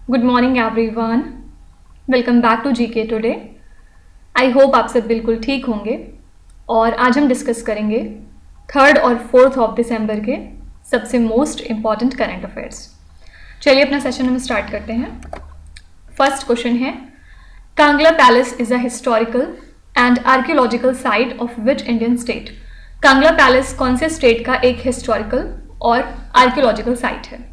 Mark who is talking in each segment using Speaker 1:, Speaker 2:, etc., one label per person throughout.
Speaker 1: Good morning everyone, welcome back to GK today. I hope आप सब बिल्कुल ठीक होंगे और आज हम डिस्कस करेंगे 3rd और 4th ऑफ दिसंबर के सबसे मोस्ट इम्पॉर्टेंट करंट अफेयर्स। चलिए अपना सेशन हम स्टार्ट करते हैं। फर्स्ट क्वेश्चन है, Kangla palace is a historical and archaeological site of which Indian state? Kangla palace कौन से स्टेट का एक हिस्टोरिकल और आर्कियोलॉजिकल साइट है?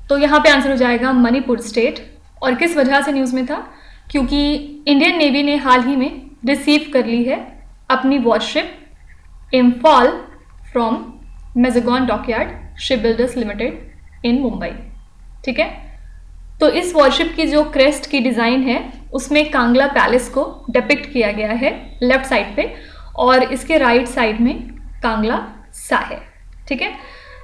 Speaker 1: तो यहाँ पे आंसर हो जाएगा मणिपुर स्टेट। और किस वजह से न्यूज़ में था? क्योंकि इंडियन नेवी ने हाल ही में रिसीव कर ली है अपनी warship Imphal from Mazagon dockyard ship builders limited in Mumbai. ठीक है, तो इस वॉरशिप की जो क्रेस्ट की डिज़ाइन है उसमें कांगला पैलेस को डिपिक्ट किया गया है लेफ्ट साइड पे और इसके राइट साइड में कांगला सा है। ठीक है,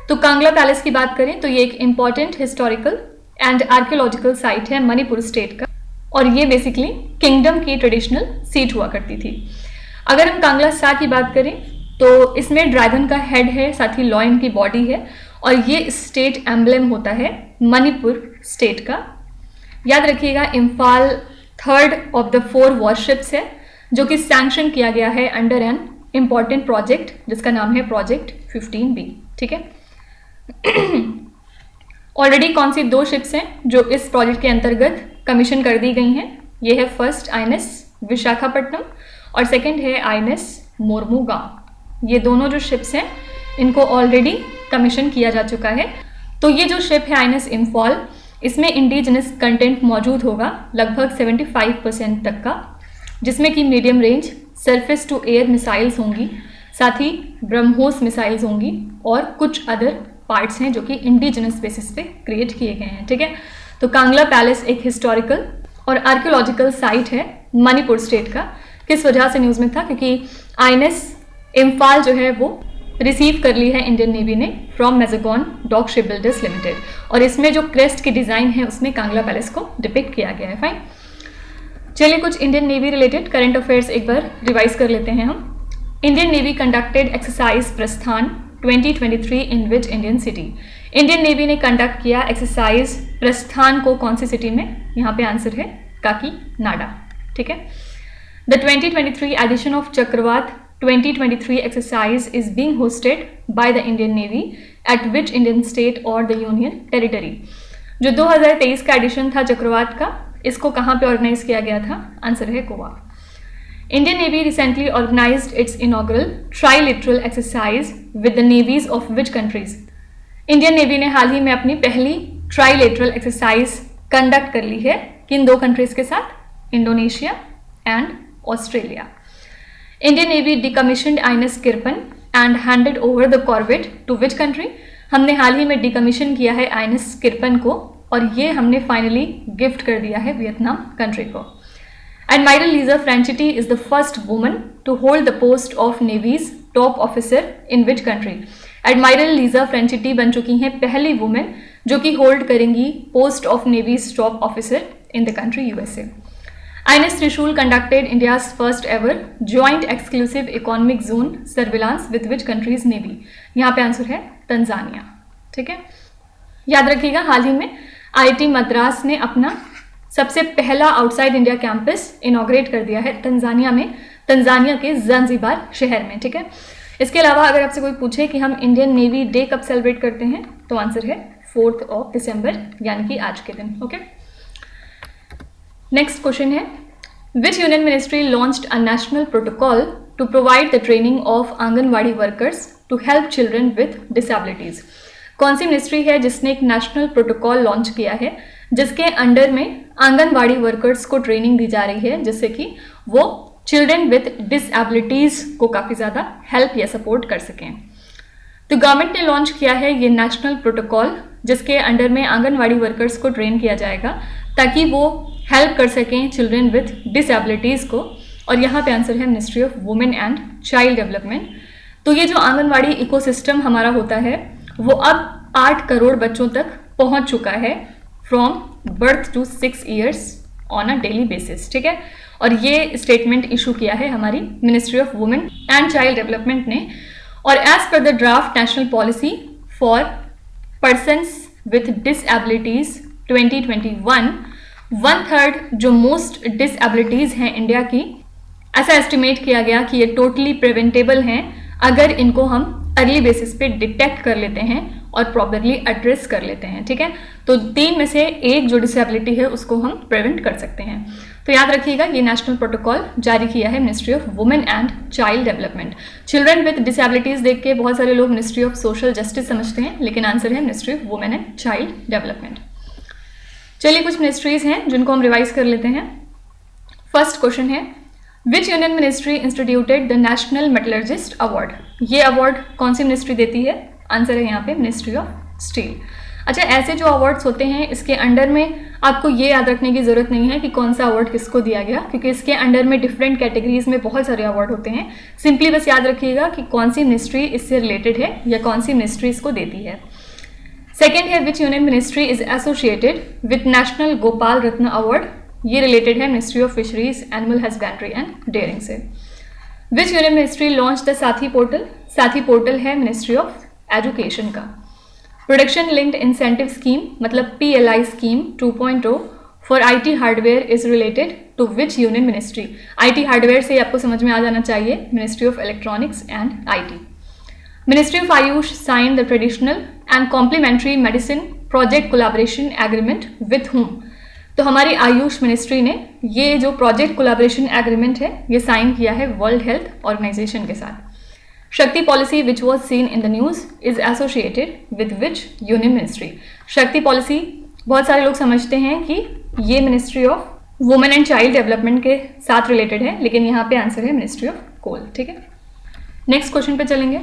Speaker 1: तो कांगला पैलेस की बात करें तो ये एक important historical and archaeological site है मणिपुर स्टेट का और ये बेसिकली किंगडम की ट्रेडिशनल सीट हुआ करती थी। अगर हम कांगला सा की बात करें तो इसमें ड्रैगन का हेड है, साथ ही लॉयन की बॉडी है और ये स्टेट एम्बलम होता है मणिपुर स्टेट का। याद रखिएगा, Imphal 3rd of the 4 warships है जो कि सैंक्शन किया गया है अंडर एन इम्पॉर्टेंट प्रोजेक्ट जिसका नाम है प्रोजेक्ट 15B। ठीक है, ऑलरेडी कौन सी 2 शिप्स हैं जो इस प्रोजेक्ट के अंतर्गत कमीशन कर दी गई हैं? ये है फर्स्ट INS विशाखापट्टनम और सेकंड है INS मोरमुगांव। ये दोनों जो शिप्स हैं इनको ऑलरेडी कमीशन किया जा चुका है। तो ये जो शिप है INS इम्फॉल, इसमें इंडिजिनस कंटेंट मौजूद होगा लगभग 75% तक का, जिसमें कि medium range surface to air missiles होंगी, साथ ही ब्रह्मोस मिसाइल्स होंगी और कुछ अदर पार्ट्स हैं जो कि इंडिजिनस बेसिस पे क्रिएट किए गए हैं। ठीक है, तो कांगला पैलेस एक हिस्टोरिकल और आर्कियोलॉजिकल साइट है मणिपुर स्टेट का। किस वजह से न्यूज़ में था? क्योंकि INS इम्फाल जो है वो रिसीव कर ली है इंडियन नेवी ने from Mazagon dock ship builders limited और इसमें जो क्रेस्ट की डिज़ाइन है उसमें कांगला पैलेस को डिपिक्ट किया गया है। फाइन, चलिए कुछ Indian navy related current affairs एक बार रिवाइज कर लेते हैं हम। Indian navy conducted exercise Prasthan 2023 in which Indian city? Indian navy ने कंडक्ट किया एक्सरसाइज प्रस्थान को कौन सी सिटी में? यहाँ पे आंसर है काकीनाडा। ठीक है, द 2023 एडिशन ऑफ चक्रवात 2023 exercise is being hosted by the Indian navy eight which Indian state और द यूनियन टेरिटरी? जो 2023 का एडिशन था चक्रवात का, इसको कहाँ पे ऑर्गेनाइज किया गया था? आंसर है Goa. Indian Navy recently organized its inaugural trilateral exercise with the navies of which countries? Indian Navy ने हाल ही में अपनी पहली trilateral exercise कंडक्ट कर ली है किन 2 कंट्रीज के साथ? Indonesia and Australia. Indian Navy decommissioned INS Kirpan and handed over the corvette to which country? हमने हाल ही में डिकमीशन किया है INS किरपन को और ये हमने फाइनली गिफ्ट कर दिया है वियतनाम कंट्री को। Admiral Lisa Franchitti is the first woman to hold the post of Navy's top officer in which country? Admiral Lisa Franchitti बन चुकी हैं पहली वुमेन जो कि होल्ड करेंगी post of navy's top officer in the country USA। INS Trishul conducted India's first ever joint exclusive economic zone surveillance with which country's navy? यहाँ पे answer है तंजानिया। ठीक है, याद रखिएगा, हाल ही में IIT मद्रास ने अपना सबसे पहला आउटसाइड इंडिया कैंपस इनॉग्रेट कर दिया है तंजानिया में, तंजानिया के ज़ंज़िबार शहर में। ठीक है, इसके अलावा अगर आपसे कोई पूछे कि हम इंडियन नेवी डे कब सेलिब्रेट करते हैं तो आंसर है 4th ऑफ दिसंबर, यानी कि आज के दिन। ओके, नेक्स्ट क्वेश्चन है, which union ministry launched a national protocol to provide the training of anganwadi workers to help children with disabilities? कौन सी मिनिस्ट्री है जिसने एक नेशनल प्रोटोकॉल लॉन्च किया है जिसके अंडर में आंगनवाड़ी वर्कर्स को ट्रेनिंग दी जा रही है जिससे कि वो चिल्ड्रन विद डिसेबिलिटीज को काफ़ी ज़्यादा हेल्प या सपोर्ट कर सकें? तो गवर्नमेंट ने लॉन्च किया है ये नेशनल प्रोटोकॉल जिसके अंडर में आंगनवाड़ी वर्कर्स को ट्रेन किया जाएगा ताकि वो हेल्प कर सकें चिल्ड्रन विद डिसेबिलिटीज़ को, और यहाँ पे आंसर है ministry of women and child development. तो ये जो आंगनवाड़ी इकोसिस्टम हमारा होता है वो अब 8 करोड़ बच्चों तक पहुँच चुका है from birth to 6 years on a daily basis. ठीक है, और ये स्टेटमेंट इशू किया है हमारी ministry of women and child development ने। और as per the draft national policy for persons with disabilities 2021 1/3 जो मोस्ट डिसेबिलिटीज़ हैं इंडिया की, ऐसा एस्टिमेट किया गया कि ये टोटली प्रिवेंटेबल हैं अगर इनको हम अर्ली बेसिस पे डिटेक्ट कर लेते हैं और प्रॉपरली एड्रेस कर लेते हैं। ठीक है, तो 3 में से 1 जो डिसेबिलिटी है उसको हम प्रिवेंट कर सकते हैं। तो याद रखिएगा, ये नेशनल प्रोटोकॉल जारी किया है ministry of women and child development. Children with disabilities देख के बहुत सारे लोग मिनिस्ट्री ऑफ सोशल जस्टिस समझते हैं, लेकिन आंसर है ministry of women and child development. चलिए कुछ मिनिस्ट्रीज हैं जिनको हम रिवाइज कर लेते हैं। फर्स्ट क्वेश्चन है, which union ministry instituted the national metallurgist award? ये अवार्ड कौन सी मिनिस्ट्री देती है? आंसर है यहाँ पे मिनिस्ट्री ऑफ स्टील। अच्छा, ऐसे जो अवार्ड्स होते हैं इसके अंडर में आपको ये याद रखने की ज़रूरत नहीं है कि कौन सा अवार्ड किसको दिया गया, क्योंकि इसके अंडर में डिफरेंट कैटेगरीज में बहुत सारे अवार्ड होते हैं। सिंपली बस याद रखिएगा कि कौन सी मिनिस्ट्री इससे रिलेटेड है या कौन सी मिनिस्ट्री इसको देती है। सेकेंड है, which union ministry is associated with national Gopal Ratna award? ये रिलेटेड है ministry of fisheries, animal husbandry and dairying से। Which union ministry launch the Saathi portal? Saathi portal है मिनिस्ट्री ऑफ एजुकेशन का। प्रोडक्शन लिंक्ड इंसेंटिव स्कीम मतलब PLI scheme 2.0 for IT hardware is related to which union ministry? IT hardware से आपको समझ में आ जाना चाहिए ministry of electronics and IT। Ministry of AYUSH sign the traditional and complementary medicine project collaboration agreement with whom? तो हमारी Ayush ministry ने ये जो प्रोजेक्ट कोलैबोरेशन एग्रीमेंट है ये साइन किया है वर्ल्ड हेल्थ ऑर्गेनाइजेशन के साथ। शक्ति policy which was seen in the news is associated with which union ministry? शक्ति पॉलिसी बहुत सारे लोग समझते हैं कि ये ministry of women and child development के साथ रिलेटेड है, लेकिन यहाँ पे आंसर है मिनिस्ट्री ऑफ कोल। ठीक है, नेक्स्ट क्वेश्चन पे चलेंगे।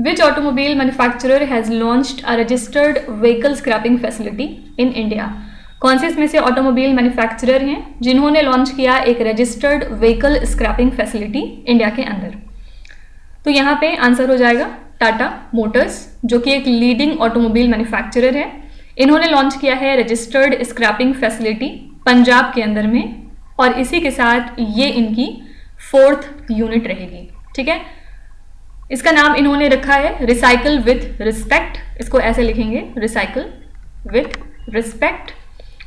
Speaker 1: Which automobile manufacturer has launched a registered vehicle scrapping facility in India? कौन से इसमें से ऑटोमोबाइल मैन्युफैक्चरर हैं जिन्होंने लॉन्च किया एक registered vehicle scrapping facility India के अंदर? तो यहाँ पे आंसर हो जाएगा टाटा मोटर्स, जो कि एक लीडिंग ऑटोमोबाइल मैन्युफैक्चरर है। इन्होंने लॉन्च किया है रजिस्टर्ड स्क्रैपिंग फैसिलिटी पंजाब के अंदर में, और इसी के साथ ये इनकी 4th यूनिट रहेगी। ठीक है, इसका नाम इन्होंने रखा है रिसाइकल विथ रिस्पेक्ट। इसको ऐसे लिखेंगे, रिसाइकल विथ रिस्पेक्ट।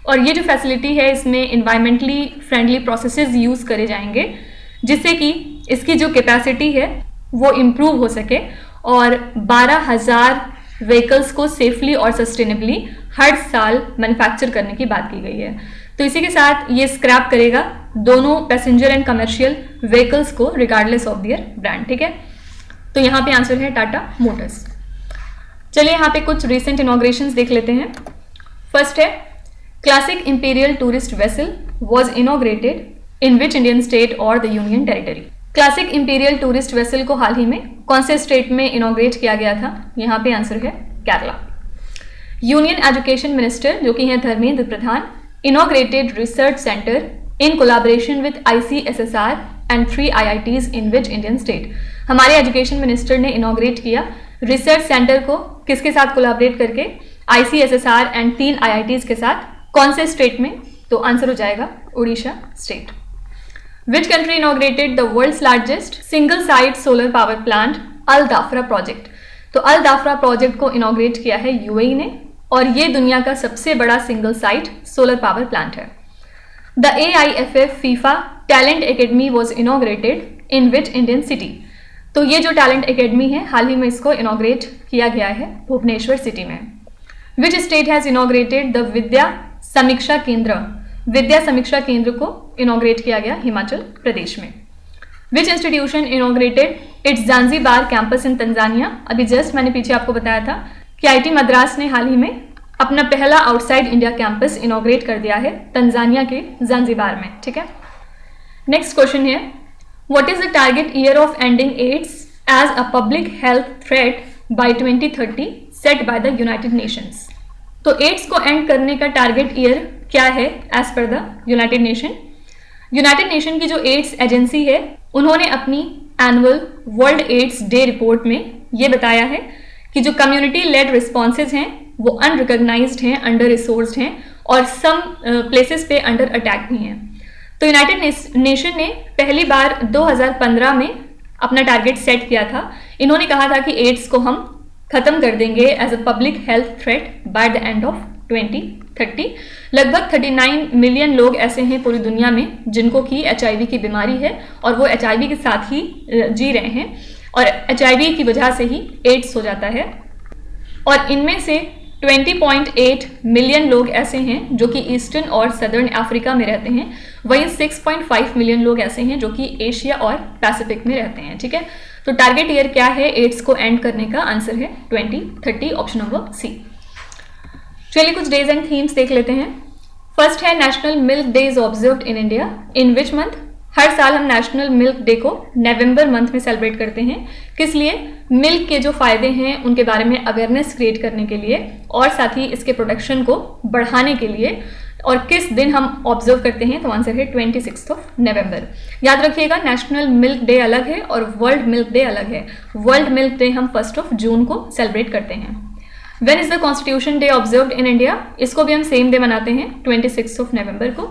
Speaker 1: और ये जो फैसिलिटी है इसमें इन्वायरमेंटली फ्रेंडली प्रोसेसेस यूज़ करे जाएंगे, जिससे कि इसकी जो कैपेसिटी है वो इम्प्रूव हो सके और 12,000 व्हीकल्स को सेफली और सस्टेनेबली हर साल मैन्युफैक्चर करने की बात की गई है। तो इसी के साथ ये स्क्रैप करेगा दोनों पैसेंजर एंड कमर्शियल व्हीकल्स को रिगार्डलेस ऑफ देयर ब्रांड। ठीक है, तो यहाँ पे आंसर है टाटा मोटर्स। चलिए यहाँ पे कुछ रिसेंट इनॉग्रेशंस देख लेते हैं। फर्स्ट है, classic imperial tourist vessel was inaugurated in which Indian state और the union territory? Classic imperial tourist vessel को हाल ही में कौन से स्टेट में इनॉग्रेट किया गया था? यहाँ पे आंसर है केरला। यूनियन एजुकेशन मिनिस्टर जो कि हैं Dharmendra Pradhan inaugurated research centre in collaboration with ICSSR and 3 IITs in which Indian state? हमारे एजुकेशन मिनिस्टर ने इनॉग्रेट किया रिसर्च सेंटर को किसके साथ कोलैबोरेट करके? ICSSR एंड 3 IITs के साथ। कौन से स्टेट में? तो आंसर हो जाएगा Orissa state. Which country inaugurated the world's largest single-site solar power plant, Al Dhafra project? तो अल दाफरा प्रोजेक्ट को इनॉग्रेट किया है UAE ने, और ये दुनिया का सबसे बड़ा single site solar power plant है। The AIFF FIFA talent academy was inaugurated in which Indian city? तो ये जो टैलेंट एकेडमी है हाल ही में इसको इनॉग्रेट किया गया है भुवनेश्वर सिटी में। Which state has inaugurated the Vidya Samiksha Kendra? विद्या समीक्षा केंद्र को इनॉग्रेट किया गया हिमाचल प्रदेश में। विच institution inaugurated it's Zanzibar campus in Tanzania? अभी जस्ट मैंने पीछे आपको बताया था कि IT मद्रास ने हाल ही में अपना पहला आउटसाइड इंडिया कैंपस इनॉग्रेट कर दिया है तंजानिया के ज़ांज़ीबार में। ठीक है, नेक्स्ट क्वेश्चन है, what is the target year of ending AIDS as a public health threat by 2030 set by the United Nations? तो एड्स को एंड करने का टारगेट ईयर क्या है as per the United Nation? United Nation की जो AIDS agency है उन्होंने अपनी annual world AIDS day report में ये बताया है कि जो कम्युनिटी लेड रिस्पॉन्सेज हैं वो अनरिकॉग्नाइज्ड हैं, अंडर रिसोर्स्ड हैं और सम प्लेसेस पे अंडर अटैक भी हैं। तो यूनाइटेड नेशन ने पहली बार 2015 में अपना टारगेट सेट किया था। इन्होंने कहा था कि एड्स को हम खत्म कर देंगे as a public health threat by the end of 2030। लगभग 39 मिलियन लोग ऐसे हैं पूरी दुनिया में जिनको कि HIV की बीमारी है और वो HIV के साथ ही जी रहे हैं और HIV की वजह से ही एड्स हो जाता है। और इनमें से 20.8 मिलियन लोग ऐसे हैं जो कि ईस्टर्न और सदर्न अफ्रीका में रहते हैं, वहीं 6.5 मिलियन लोग ऐसे हैं जो कि एशिया और पैसिफिक में रहते हैं। ठीक है, तो टारगेट ईयर क्या है एड्स को एंड करने का? आंसर है 2030, ऑप्शन नंबर सी। चलिए कुछ डेज एंड थीम्स देख लेते हैं। फर्स्ट है national milk day is observed in India in which month? हर साल हम नेशनल मिल्क डे को नवंबर मंथ में सेलिब्रेट करते हैं। किस लिए? मिल्क के जो फायदे हैं उनके बारे में अवेयरनेस क्रिएट करने के लिए और साथ ही इसके प्रोडक्शन को बढ़ाने के लिए। और किस दिन हम ऑब्जर्व करते हैं? तो आंसर है 26 नवंबर। याद रखिएगा, नेशनल मिल्क डे अलग है और वर्ल्ड मिल्क डे अलग है। वर्ल्ड मिल्क डे हम 1 जून को सेलिब्रेट करते हैं। When is the constitution day observed in India? इसको भी हम सेम डे मनाते हैं, 26 नवंबर को।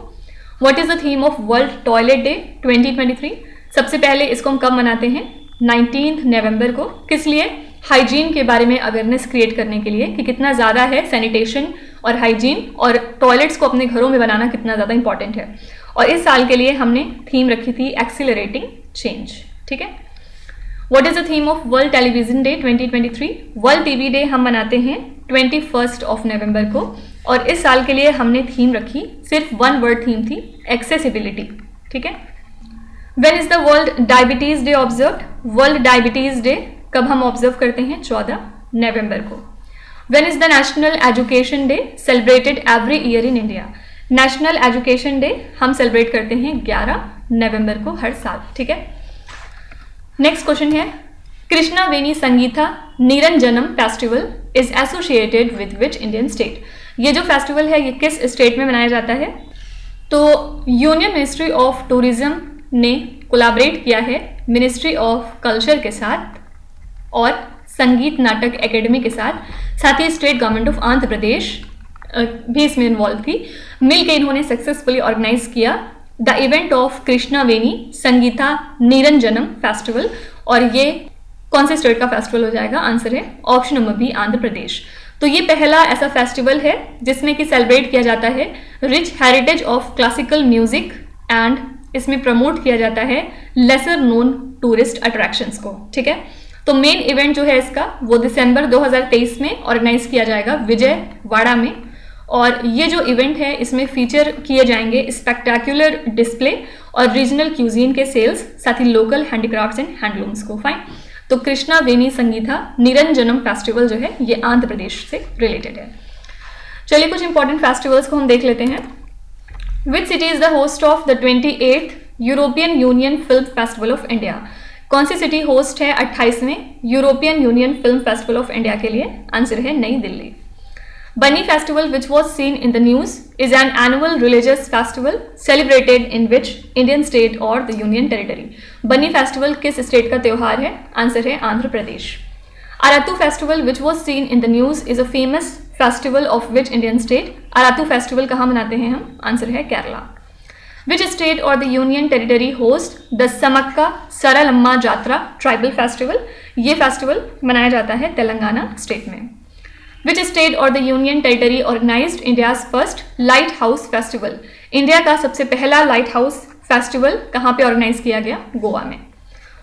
Speaker 1: What is the theme of world toilet day 2023? सबसे पहले इसको हम कब मनाते हैं? 19 नवंबर को। किस लिए? हाइजीन के बारे में अवेयरनेस क्रिएट करने के लिए कि कितना ज़्यादा है सैनिटेशन और हाइजीन और टॉयलेट्स को अपने घरों में बनाना कितना ज़्यादा इंपॉर्टेंट है। और इस साल के लिए हमने थीम रखी थी एक्सीलरेटिंग चेंज। ठीक है। What is the theme of world television day 2023? World TV day हम मनाते हैं 21 नवंबर को और इस साल के लिए हमने थीम रखी, सिर्फ वन वर्ड थीम थी, एक्सेसिबिलिटी। ठीक है। When is the world diabetes day observed? World diabetes day कब हम ऑब्जर्व करते हैं? 14 नवंबर को। When is the national education day celebrated every year in India? National education day हम सेलिब्रेट करते हैं 11 नवंबर को हर साल। ठीक है। नेक्स्ट क्वेश्चन है, Krishna Veni Sangeeta Niranjanam festival is associated with which Indian state? ये जो फेस्टिवल है ये किस स्टेट में मनाया जाता है? तो यूनियन मिनिस्ट्री ऑफ टूरिज्म ने कोलैबोरेट किया है मिनिस्ट्री ऑफ कल्चर के साथ और संगीत नाटक एकेडमी के साथ ही state government of Andhra Pradesh भी इसमें इन्वॉल्व थी। मिलकर इन्होंने सक्सेसफुली ऑर्गेनाइज किया the event of Krishna Veni Sangeeta Niranjanam festival. और ये कौन से स्टेट का फेस्टिवल हो जाएगा? आंसर है option number B, Andhra Pradesh. तो ये पहला ऐसा फेस्टिवल है जिसमें कि सेलिब्रेट किया जाता है rich heritage of classical music and इसमें प्रमोट किया जाता है लेसर नोन टूरिस्ट अट्रैक्शंस को। ठीक है। तो मेन इवेंट जो है इसका वो दिसंबर 2023 में ऑर्गेनाइज किया जाएगा विजयवाड़ा में। और ये जो इवेंट है इसमें फीचर किए जाएंगे स्पेक्टेक्युलर डिस्प्ले और रीजनल क्यूजीन के सेल्स, साथ ही लोकल हैंडीक्राफ्ट्स एंड हैंडलूम्स को। फाइन। तो कृष्णा वेनी संगीता निरंजनम फेस्टिवल जो है ये आंध्र प्रदेश से रिलेटेड है। चलिए कुछ इंपॉर्टेंट फेस्टिवल्स को हम देख लेते हैं। Which city is the host of the 28th European union film festival of India? कौन सी सिटी होस्ट है 28वें European union film festival of India के लिए? आंसर है New Delhi. Bunny festival, which was seen in the news, is an annual religious festival celebrated in which Indian state or the union territory? Bunny festival किस state का त्योहार है? Answer है Andhra Pradesh. Arathu festival, which was seen in the news, is a famous festival of which Indian state? Arathu festival कहाँ मनाते हैं हम? Answer है Kerala. Which state or the union territory host the Samakka Saralamma Jatra tribal festival? ये festival मनाया जाता है Telangana state में। Which state or the union territory organized India's first lighthouse festival? India का सबसे पहला लाइट हाउस फेस्टिवल कहाँ पे ऑर्गेनाइज किया गया? गोवा में।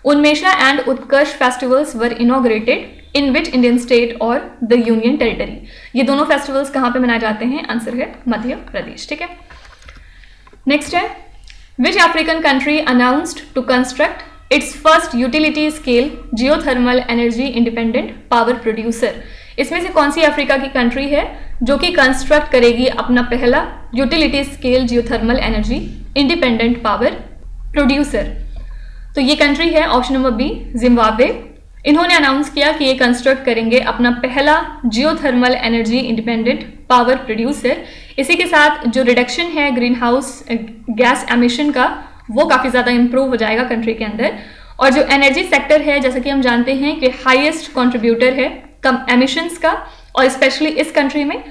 Speaker 1: Unmesha and Utkarsh festivals were inaugurated in which Indian state और द यूनियन टेरिटरी? ये दोनों फेस्टिवल्स कहाँ पे मनाए जाते हैं? आंसर है मध्य प्रदेश। ठीक है। नेक्स्ट है, which African country announced to construct its first utility scale geothermal energy independent power producer? इसमें से कौन सी अफ्रीका की कंट्री है जो कि कंस्ट्रक्ट करेगी अपना पहला utility scale geothermal energy independent power producer? तो ये कंट्री है ऑप्शन नंबर बी, जिम्बाब्वे। इन्होंने अनाउंस किया कि ये कंस्ट्रक्ट करेंगे अपना पहला geothermal energy independent power producer. इसी के साथ जो रिडक्शन है ग्रीन हाउस गैस एमिशन का वो काफ़ी ज़्यादा इंप्रूव हो जाएगा कंट्री के अंदर। और जो एनर्जी सेक्टर है जैसा कि हम जानते हैं कि हाईएस्ट कंट्रीब्यूटर है कम एमिशंस का, और स्पेशली इस कंट्री में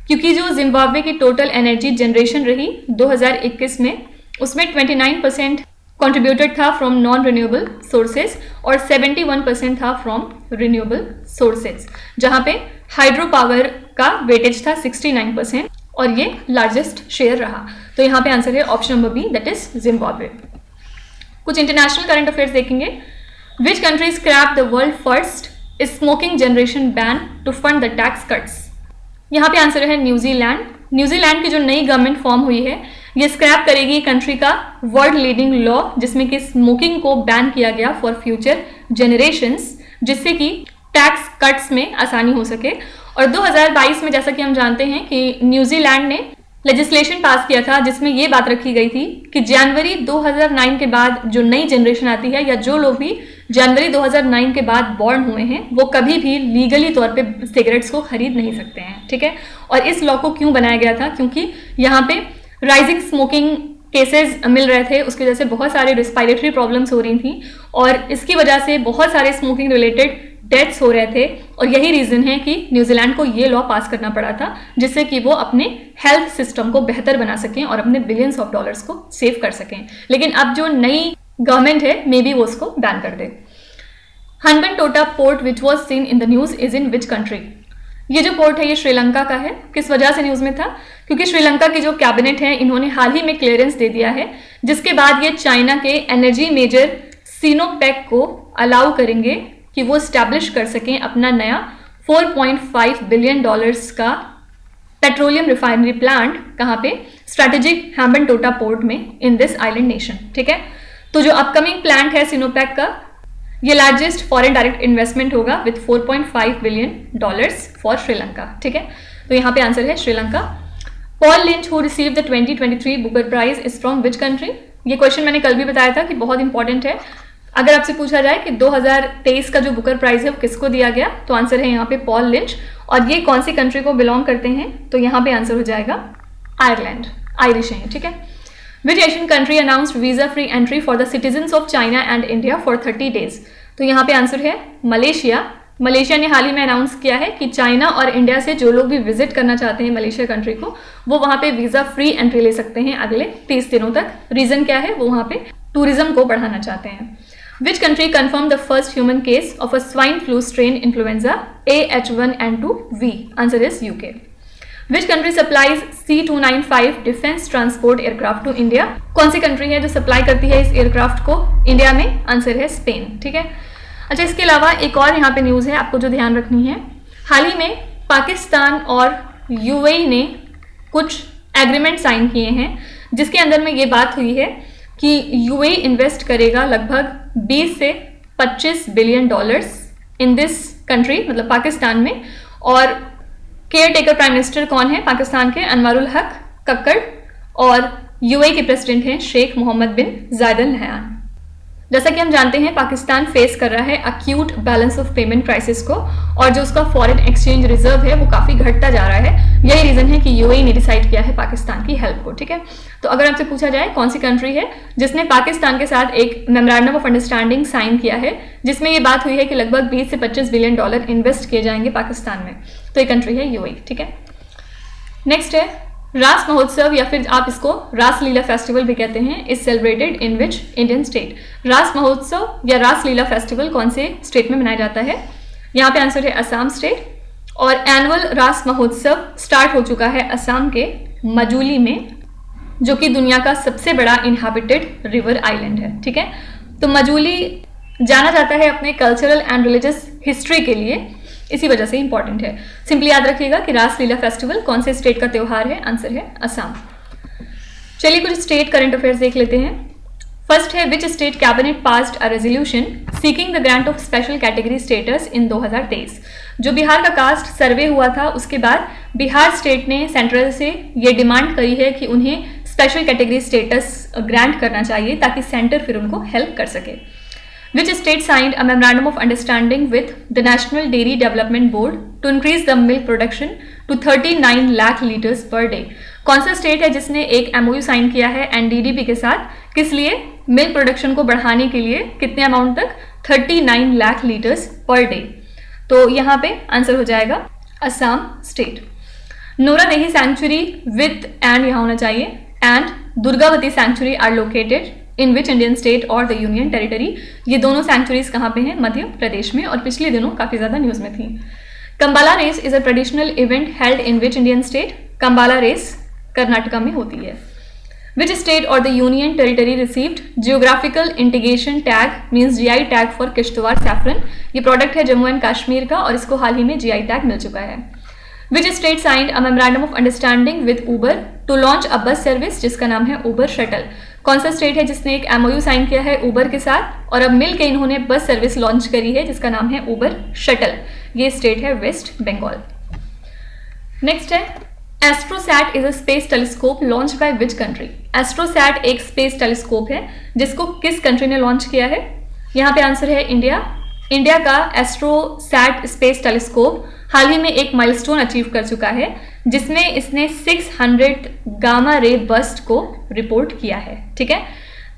Speaker 1: क्योंकि जो जिम्बाब्वे की टोटल एनर्जी जनरेशन रही 2021 में उसमें 29% कंट्रीब्यूटेड था फ्रॉम नॉन रिन्यूएबल सोर्सेज और 71% था फ्रॉम रिन्यूएबल सोर्सेज, जहां पे हाइड्रो पावर का वेटेज था 69% और ये लार्जेस्ट शेयर रहा। तो यहाँ पे आंसर है option number B, that is Zimbabwe. कुछ इंटरनेशनल करंट अफेयर्स देखेंगे। Which country scrap the world first smoking generation ban to fund the tax cuts? यहाँ पे आंसर है न्यूजीलैंड। न्यूजीलैंड की जो नई गवर्नमेंट फॉर्म हुई है ये स्क्रैप करेगी कंट्री का वर्ल्ड लीडिंग लॉ जिसमें कि स्मोकिंग को बैन किया गया फॉर फ्यूचर जनरेशंस, जिससे कि टैक्स कट्स में आसानी हो सके। और 2022 में जैसा कि हम जानते हैं कि न्यूजीलैंड ने लेजिस्लेशन पास किया था जिसमें ये बात रखी गई थी कि जनवरी 2009 के बाद जो नई जनरेशन आती है या जो लोग भी जनवरी 2009 के बाद बॉर्न हुए हैं वो कभी भी लीगली तौर पे सिगरेट्स को खरीद नहीं सकते हैं, ठीक है। और इस लॉ को क्यों बनाया गया था? क्योंकि यहाँ पे राइजिंग स्मोकिंग केसेस मिल रहे थे, उसकी वजह से बहुत सारे रिस्पायरेटरी प्रॉब्लम्स हो रही थी और इसकी वजह से बहुत सारे स्मोकिंग रिलेटेड डेथ्स हो रहे थे। और यही रीज़न है कि न्यूजीलैंड को ये लॉ पास करना पड़ा था जिससे कि वो अपने हेल्थ सिस्टम को बेहतर बना सकें और अपने बिलियंस ऑफ डॉलर्स को सेव कर सकें। लेकिन अब जो नई गवर्नमेंट है मे बी वो उसको बैन कर दे। Hambantota port which was seen in the news is in which country? ये जो पोर्ट है ये श्रीलंका का है। किस वजह से न्यूज में था? क्योंकि श्रीलंका की जो कैबिनेट है इन्होंने हाल ही में क्लियरेंस दे दिया है जिसके बाद ये चाइना के एनर्जी मेजर सिनोपेक को अलाउ करेंगे कि वो स्टैब्लिश कर सकें अपना नया $4.5 बिलियन का पेट्रोलियम रिफाइनरी प्लांट। कहाँ पे? स्ट्रेटेजिक हम्बनटोटा पोर्ट में इन दिस आइलैंड नेशन, ठीक है। तो जो अपकमिंग प्लांट है सिनोपेक का ये लार्जेस्ट फॉरेन डायरेक्ट इन्वेस्टमेंट होगा विथ $4.5 बिलियन फॉर श्रीलंका, ठीक है। तो यहाँ पे आंसर है Sri Lanka. Paul Lynch who receive the 2023 Booker prize is from which country? ये क्वेश्चन मैंने कल भी बताया था कि बहुत इंपॉर्टेंट है। अगर आपसे पूछा जाए कि 2023 का जो बुकर प्राइज है वो किसको दिया गया तो आंसर है यहाँ पे पॉल लिंच। और ये कौन सी कंट्री को बिलोंग करते हैं तो यहाँ पे आंसर हो जाएगा आयरलैंड, आयरिश हैं, ठीक है। Which Asian country announced visa free entry for the citizens of China and India for 30 days? तो यहाँ पे आंसर है मलेशिया। मलेशिया ने हाल ही में अनाउंस किया है कि चाइना और इंडिया से जो लोग भी विजिट करना चाहते हैं मलेशिया कंट्री को वो वहाँ पे वीजा फ्री एंट्री ले सकते हैं अगले 30 दिनों तक। रीजन क्या है? वो वहाँ पे टूरिज्म को बढ़ाना चाहते हैं। Which country confirmed the first human case of a swine flu strain influenza AH1N2V? Answer is UK. Which country supplies C295 defence transport aircraft to India? कौन सी कंट्री है जो सप्लाई करती है इस एयरक्राफ्ट को इंडिया में? आंसर है स्पेन, ठीक है। अच्छा, इसके अलावा एक और यहाँ पे न्यूज़ है आपको जो ध्यान रखनी है। हाल ही में पाकिस्तान और यूएई ने कुछ एग्रीमेंट साइन किए हैं जिसके अंदर में ये बात हुई है कि यूएई इन्वेस्ट करेगा लगभग 20 से 25 billion dollars in this country, मतलब पाकिस्तान में। और केयर टेकर प्राइम मिनिस्टर कौन है पाकिस्तान के? अनवरुल हक कक्कड़। और यूएई के प्रेसिडेंट हैं शेख मोहम्मद बिन जायद अल नहयान। जैसा कि हम जानते हैं पाकिस्तान फेस कर रहा है acute balance of payment crisis को और जो उसका फॉरेन एक्सचेंज रिजर्व है वो काफ़ी घटता जा रहा है। यही रीज़न है कि यूएई ने डिसाइड किया है पाकिस्तान की हेल्प को, ठीक है। तो अगर आपसे पूछा जाए कौन सी कंट्री है जिसने पाकिस्तान के साथ एक मेमोरेंडम ऑफ अंडरस्टैंडिंग साइन किया है जिसमें ये बात हुई है कि लगभग 20 से 25 बिलियन डॉलर इन्वेस्ट किए जाएंगे पाकिस्तान में, तो ये कंट्री है यूएई, ठीक है। नेक्स्ट है रास महोत्सव या फिर आप इसको रास लीला फेस्टिवल भी कहते हैं, is celebrated in which Indian state? रास महोत्सव या रास लीला फेस्टिवल कौन से स्टेट में मनाया जाता है? यहाँ पे आंसर है असम स्टेट। और एनुअल रास महोत्सव स्टार्ट हो चुका है असम के मजूली में जो कि दुनिया का सबसे बड़ा इनहैबिटेड रिवर आइलैंड है, ठीक है। तो मजूली जाना जाता है अपने कल्चरल एंड रिलीजियस हिस्ट्री के लिए, इसी वजह से इंपॉर्टेंट है। सिंपली याद रखिएगा कि रास लीला फेस्टिवल कौन से स्टेट का त्यौहार है? आंसर है असम। चलिए कुछ स्टेट करंट अफेयर्स देख लेते हैं। फर्स्ट है which state cabinet passed a resolution seeking the grant of special category status in 2023? जो बिहार का कास्ट सर्वे हुआ था उसके बाद बिहार स्टेट ने सेंट्रल से ये डिमांड करी है कि उन्हें स्पेशल कैटेगरी स्टेटस ग्रांट करना चाहिए ताकि सेंटर फिर उनको हेल्प कर सके। Which state signed a memorandum of understanding with the National Dairy Development Board to increase the milk production to 39 lakh litres per day? कौन सा स्टेट है जिसने एक MOU साइन किया है NDDB के साथ? किस लिए? मिल्क प्रोडक्शन को बढ़ाने के लिए। कितने अमाउंट तक? 39 लाख लीटर्स पर डे। तो यहाँ पे आंसर हो जाएगा Assam state. Nauradehi sanctuary with and यहाँ होना चाहिए and Durgavati sanctuary are located in which Indian state और द यूनियन टेरिटरी? ये दोनों सैंक्चुरीज कहाँ पे हैं? मध्य प्रदेश में, और पिछले दिनों काफ़ी ज़्यादा न्यूज़ में थी। Kambala race is a traditional event held in which Indian state? Kambala race Karnataka में होती है। Which state or the union territory received geographical indication tag means GI tag for Kishtwar saffron? ये प्रोडक्ट है जम्मू एंड कश्मीर का और इसको हाल ही में GI टैग मिल चुका है। Which state signed a memorandum of understanding with Uber to launch a bus service जिसका नाम है Uber Shuttle? कौन सा स्टेट है जिसने एक MOU साइन किया है Uber के साथ और अब मिल के इन्होंने बस सर्विस लॉन्च करी है जिसका नाम है Uber Shuttle? ये स्टेट है वेस्ट बंगाल। नेक्स्ट है AstroSat is a space telescope launch by which country? AstroSat एक स्पेस टेलीस्कोप है जिसको किस कंट्री ने लॉन्च किया है? यहाँ पे आंसर है इंडिया। इंडिया का एस्ट्रोसैट स्पेस टेलीस्कोप हाल ही में एक माइलस्टोन अचीव कर चुका है जिसमें इसने 600 गामा रे बर्स्ट को रिपोर्ट किया है। ठीक है,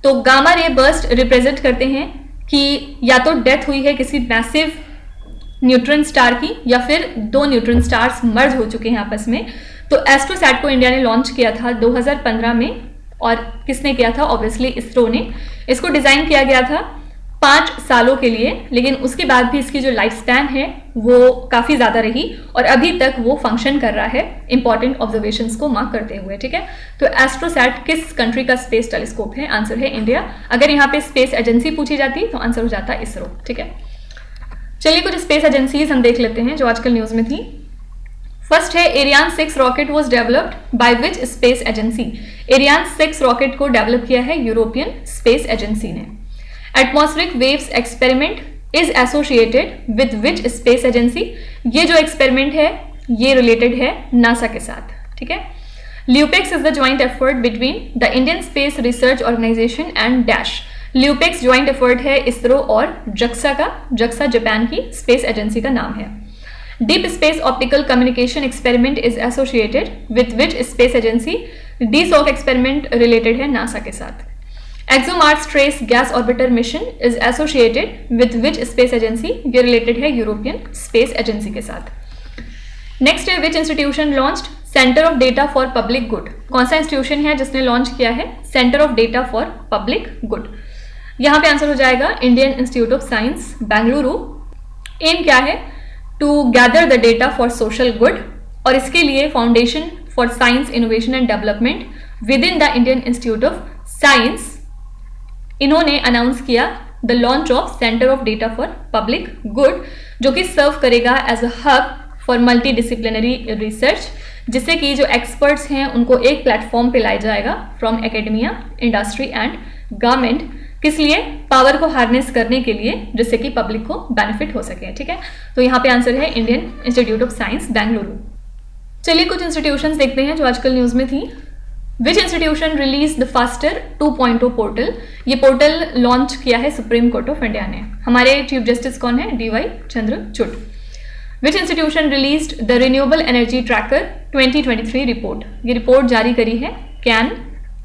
Speaker 1: तो गामा रे बर्स्ट रिप्रेजेंट करते हैं कि या तो डेथ हुई है किसी मैसिव न्यूट्रॉन स्टार की या फिर दो न्यूट्रॉन स्टार्स मर्ज हो चुके हैं आपस में। तो एस्ट्रोसैट को इंडिया ने लॉन्च किया था 2015 में और किसने किया था? ऑब्वियसली इसरो ने। इसको डिजाइन किया गया था 5 सालों के लिए, लेकिन उसके बाद भी इसकी जो लाइफ स्पैन है वो काफ़ी ज़्यादा रही और अभी तक वो फंक्शन कर रहा है इंपॉर्टेंट ऑब्जर्वेशंस को मार्क करते हुए। ठीक है, तो एस्ट्रोसैट किस कंट्री का स्पेस टेलीस्कोप है? आंसर है इंडिया। अगर यहाँ पे स्पेस एजेंसी पूछी जाती तो आंसर हो जाता इसरो। ठीक है, चलिए कुछ स्पेस एजेंसीज हम देख लेते हैं जो आजकल न्यूज़ में थी। फर्स्ट है Ariane 6 rocket was developed by which space agency? Ariane 6 rocket को डेवलप किया है यूरोपियन स्पेस एजेंसी ने। Atmospheric waves experiment is associated with which space agency? ये जो एक्सपेरिमेंट है ये रिलेटेड है नासा के साथ। ठीक है, LUPEX is the joint effort between the Indian space research organisation and dash. LUPEX joint effort है इसरो और जक्सा का। जक्सा जापान की स्पेस एजेंसी का नाम है। Deep space optical communication experiment is associated with which space agency? DSOC experiment related है NASA के साथ। ExoMars trace gas orbiter mission is associated with which space agency? ये related है European space agency के साथ। नेक्स्ट है which institution launched centre of data for public good? कौन सा इंस्टीट्यूशन है जिसने लॉन्च किया है centre of data for public good? यहाँ पे आंसर हो जाएगा Indian Institute of Science Bengaluru. Aim क्या है? To gather the data for social good और इसके लिए foundation for science innovation and development within the Indian Institute of Science इन्होंने अनाउंस किया the launch of centre of data for public good जो कि serve करेगा as a hub for multidisciplinary research, जिससे कि जो experts हैं उनको एक प्लेटफॉर्म पे लाया जाएगा from academia, industry and government. किस लिए? पावर को हार्नेस करने के लिए, जिससे कि पब्लिक को बेनिफिट हो सके। ठीक है, तो यहाँ पे आंसर है Indian Institute of Science Bengaluru. चलिए कुछ इंस्टीट्यूशंस देखते हैं जो आजकल न्यूज़ में थी। विच institution release the faster 2.0 portal? ये पोर्टल लॉन्च किया है सुप्रीम कोर्ट ऑफ इंडिया ने। हमारे चीफ जस्टिस कौन है? DY Chandrachud. Which institution released the renewable energy tracker 2023 report? ये रिपोर्ट जारी करी है कैन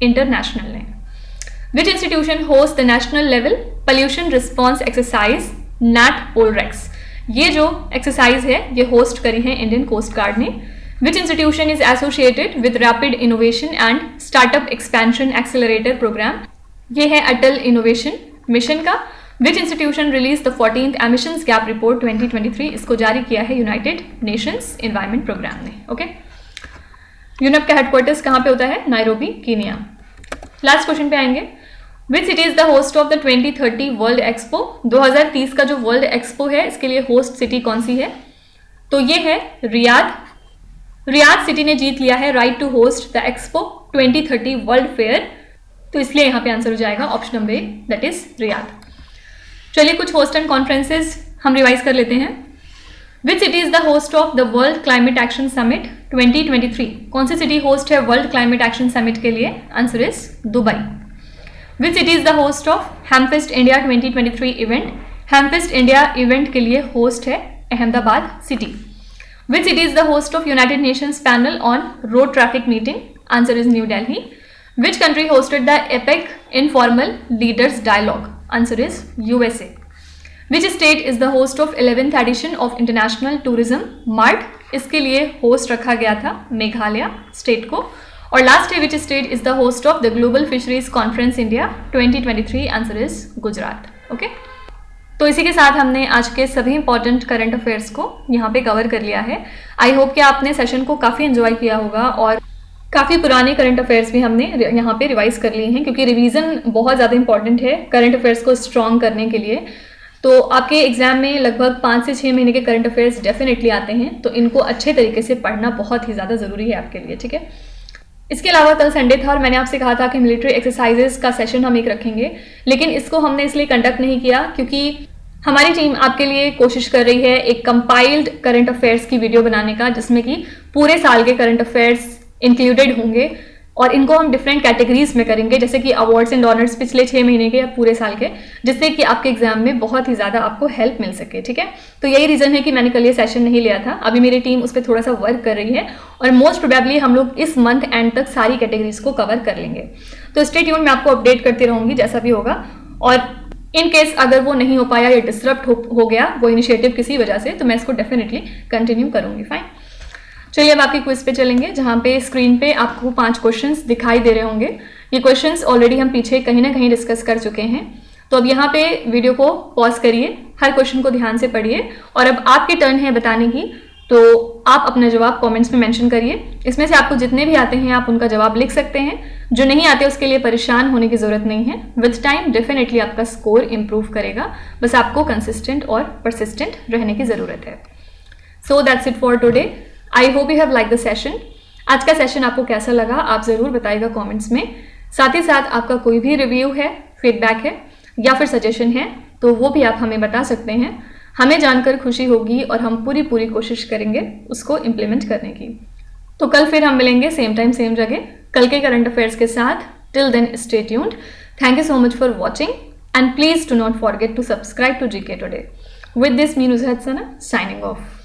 Speaker 1: इंटरनेशनल ने। Which institution host the national level pollution response exercise NAT पोलरेक्स? ये जो एक्सरसाइज है ये होस्ट करी है इंडियन कोस्ट गार्ड ने। Which institution is associated with rapid innovation and startup expansion accelerator programme? ये है अटल इनोवेशन मिशन का। Which institution release the 14th emissions gap report 2023? इसको जारी किया है यूनाइटेड नेशंस एनवायरमेंट प्रोग्राम ने। ओके, यूनेप का हेडक्वार्टर्स कहाँ पे होता है? Nairobi, Kenya. लास्ट क्वेश्चन पे आएंगे। विच city is the host of the 2030 world expo? 2030 का जो वर्ल्ड एक्सपो है इसके लिए होस्ट सिटी कौन सी है? तो ये है रियाद। रियाद सिटी ने जीत लिया है right to host the expo 2030 world fair, तो इसलिए यहाँ पे आंसर हो जाएगा option number A, that is Riyadh. चलिए कुछ होस्ट एंड कॉन्फ्रेंसेज हम रिवाइज कर लेते हैं। Which city is the host of the world climate action summit 2023? कौन सी सिटी होस्ट है वर्ल्ड क्लाइमेट एक्शन समिट के लिए? Answer is Dubai. Which city is the host of Hamfest India 2023 event? Hamfest India event के लिए host है Ahmedabad city. Which city is the host of United Nations panel on road traffic meeting? Answer is new Delhi. Which country hosted the APEC informal leaders dialogue? Answer is USA। Which state is the host of 11th edition of international tourism mart? इसके लिए host रखा गया था Meghalaya state को। और last है विच state is the host of the global fisheries conference India 2023? Answer is Gujarat. Okay, तो इसी के साथ हमने आज के सभी इंपॉर्टेंट करंट अफेयर्स को यहाँ पे कवर कर लिया है। आई होप कि आपने सेशन को काफ़ी एंजॉय किया होगा और काफ़ी पुराने करंट अफेयर्स भी हमने यहाँ पे रिवाइज कर लिए हैं, क्योंकि रिवीजन बहुत ज़्यादा इंपॉर्टेंट है करंट अफेयर्स को स्ट्रॉन्ग करने के लिए। तो आपके एग्जाम में लगभग 5 से 6 महीने के करंट अफेयर्स डेफिनेटली आते हैं, तो इनको अच्छे तरीके से पढ़ना बहुत ही ज़्यादा ज़रूरी है आपके लिए, ठीक है। इसके अलावा कल संडे था और मैंने आपसे कहा था कि मिलिट्री एक्सरसाइजेस का सेशन हम एक रखेंगे, लेकिन इसको हमने इसलिए कंडक्ट नहीं किया क्योंकि हमारी टीम आपके लिए कोशिश कर रही है एक कंपाइल्ड करंट अफेयर्स की वीडियो बनाने का, जिसमें कि पूरे साल के करंट अफेयर्स इंक्लूडेड होंगे और इनको हम डिफरेंट कैटेगरीज में करेंगे, जैसे कि अवार्ड्स एंड ऑनर्स पिछले 6 महीने के या पूरे साल के, जिससे कि आपके एग्जाम में बहुत ही ज़्यादा आपको हेल्प मिल सके, ठीक है। तो यही रीज़न है कि मैंने कल ये सेशन नहीं लिया था। अभी मेरी टीम उस पर थोड़ा सा वर्क कर रही है और मोस्ट प्रोबेबली हम लोग इस मंथ एंड तक सारी कैटेगरीज को कवर कर लेंगे। तो स्टे ट्यून, मैं आपको अपडेट करती रहूँगी जैसा भी होगा, और इन केस अगर वो नहीं हो पाया या डिस्टर्ब हो गया वो इनिशिएटिव किसी वजह से, तो मैं इसको डेफिनेटली कंटिन्यू करूँगी। फाइन, चलिए अब आपकी क्विज पे चलेंगे, जहाँ पे स्क्रीन पे आपको 5 क्वेश्चंस दिखाई दे रहे होंगे। ये क्वेश्चंस ऑलरेडी हम पीछे कहीं ना कहीं डिस्कस कर चुके हैं। तो अब यहाँ पे वीडियो को पॉज करिए, हर क्वेश्चन को ध्यान से पढ़िए और अब आपकी टर्न है बताने की, तो आप अपना जवाब कमेंट्स में मेंशन करिए। इसमें से आपको जितने भी आते हैं आप उनका जवाब लिख सकते हैं, जो नहीं आते उसके लिए परेशान होने की ज़रूरत नहीं है। विद टाइम डेफिनेटली आपका स्कोर इंप्रूव करेगा, बस आपको कंसिस्टेंट और परसिस्टेंट रहने की ज़रूरत है। So that's it for today. I hope you have like the session. आज का सेशन आपको कैसा लगा आप ज़रूर बताइएगा कमेंट्स में। साथ ही साथ आपका कोई भी रिव्यू है, फीडबैक है या फिर सजेशन है, तो वो भी आप हमें बता सकते हैं। हमें जानकर खुशी होगी और हम पूरी कोशिश करेंगे उसको इम्प्लीमेंट करने की। तो कल फिर हम मिलेंगे सेम टाइम सेम जगह कल के करंट अफेयर्स के साथ। Till then stay tuned. Thank you so much for watching and please do not forget to subscribe to GK Today. With this, me Nuzhat Sana signing off.